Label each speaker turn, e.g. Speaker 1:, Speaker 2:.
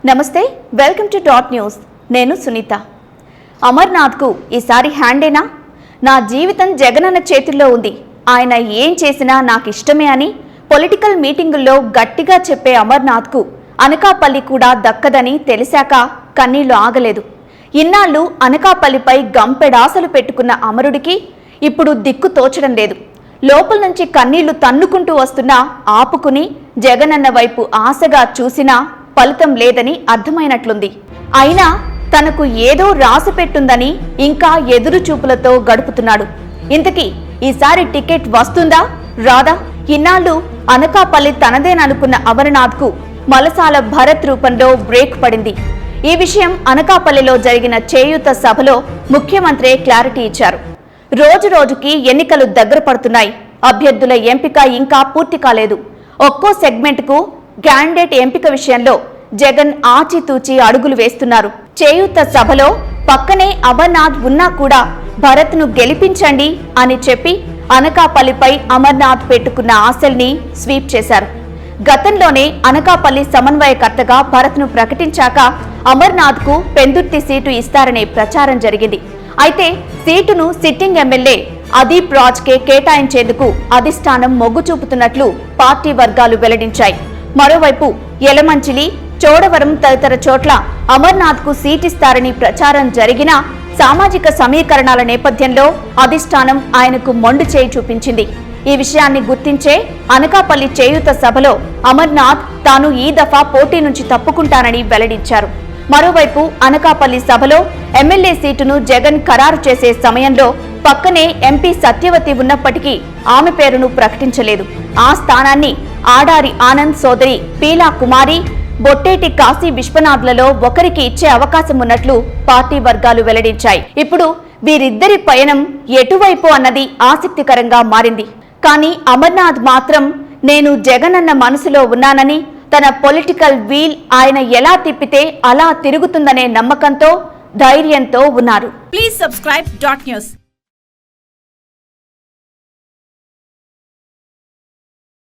Speaker 1: నమస్తే, welcome to dot news. నేను సునీత. అమర్నాథ్కు ఈసారి హ్యాండేనా? నా జీవితం జగనన్న చేతుల్లో ఉంది, ఆయన ఏం చేసినా నాకు ఇష్టమే అని పొలిటికల్ మీటింగుల్లో గట్టిగా చెప్పే అమర్నాథ్కు అనకాపల్లి కూడా దక్కదని తెలిసాక కన్నీళ్లు ఆగలేదు. ఇన్నాళ్లు అనకాపల్లిపై గంపెడాసలు పెట్టుకున్న అమరుడికి ఇప్పుడు దిక్కు తోచడం లేదు. లోపల నుంచి కన్నీళ్లు తన్నుకుంటూ వస్తున్నా ఆపుకుని జగనన్న వైపు ఆశగా చూసినా ఫలితం లేదని అర్థమైనట్లుంది. అయినా తనకు ఏదో రాసి పెట్టుందని ఇంకా ఎదురు చూపులతో గడుపుతున్నాడు. ఇంతకీ ఈసారి టికెట్ వస్తుందా రాదా? ఇన్నాళ్లు అనకాపల్లి తనదేననుకున్న అమర్నాథ్కు మలసాల భరత్ రూపంలో బ్రేక్ పడింది. ఈ విషయం అనకాపల్లిలో జరిగిన చేయూత సభలో ముఖ్యమంత్రి క్లారిటీ ఇచ్చారు. రోజు రోజుకి ఎన్నికలు దగ్గర పడుతున్నాయి. అభ్యర్థుల ఎంపిక ఇంకా పూర్తి కాలేదు. ఒక్కో సెగ్మెంట్కు క్యాండిడేట్ ఎంపిక విషయంలో జగన్ ఆచితూచి అడుగులు వేస్తున్నారు. చేయూత సభలో పక్కనే అమర్నాథ్ ఉన్నా కూడా భరత్ను గెలిపించండి అని చెప్పి అనకాపల్లిపై అమర్నాథ్ పెట్టుకున్న ఆశల్ని స్వీప్ చేశారు. గతంలోనే అనకాపల్లి సమన్వయకర్తగా భరత్ను ప్రకటించాక అమర్నాథ్కు పెందుర్తి సీటు ఇస్తారనే ప్రచారం జరిగింది. అయితే సీటును సిట్టింగ్ ఎమ్మెల్యే అదీప్ రాజ్కే కేటాయించేందుకు అధిష్టానం మొగ్గు చూపుతున్నట్లు పార్టీ వర్గాలు వెల్లడించాయి. మరోవైపు యలమంచిలి, చోడవరం తదితర చోట్ల అమర్నాథ్కు సీటిస్తారని ప్రచారం జరిగినా సామాజిక సమీకరణాల నేపథ్యంలో అధిష్టానం ఆయనకు మొండు చేయి చూపించింది. ఈ విషయాన్ని గుర్తించే అనకాపల్లి చేయూత సభలో అమర్నాథ్ తాను ఈ దఫా పోటీ నుంచి తప్పుకుంటానని వెల్లడించారు. మరోవైపు అనకాపల్లి సభలో ఎమ్మెల్యే సీటును జగన్ ఖరారు చేసే సమయంలో పక్కనే ఎంపీ సత్యవతి ఉన్నప్పటికీ ఆమె పేరును ప్రకటించలేదు. ఆ స్థానాన్ని ఆడారి ఆనంద్ సోదరి పీలా కుమారి, బొట్టేటి కాశీ విశ్వనాథ్లలో ఒకరికి ఇచ్చే అవకాశం ఉన్నట్లు పార్టీ వర్గాలు వెల్లడించాయి. ఇప్పుడు వీరిద్దరి పయనం ఎటువైపు అన్నది ఆసక్తికరంగా మారింది. కానీ అమర్నాథ్ మాత్రం నేను జగనన్న మనసులో ఉన్నానని, తన పొలిటికల్ వీల్ ఆయన ఎలా తిప్పితే అలా తిరుగుతుందనే నమ్మకంతో, ధైర్యంతో ఉన్నారు.
Speaker 2: Please subscribe dot news.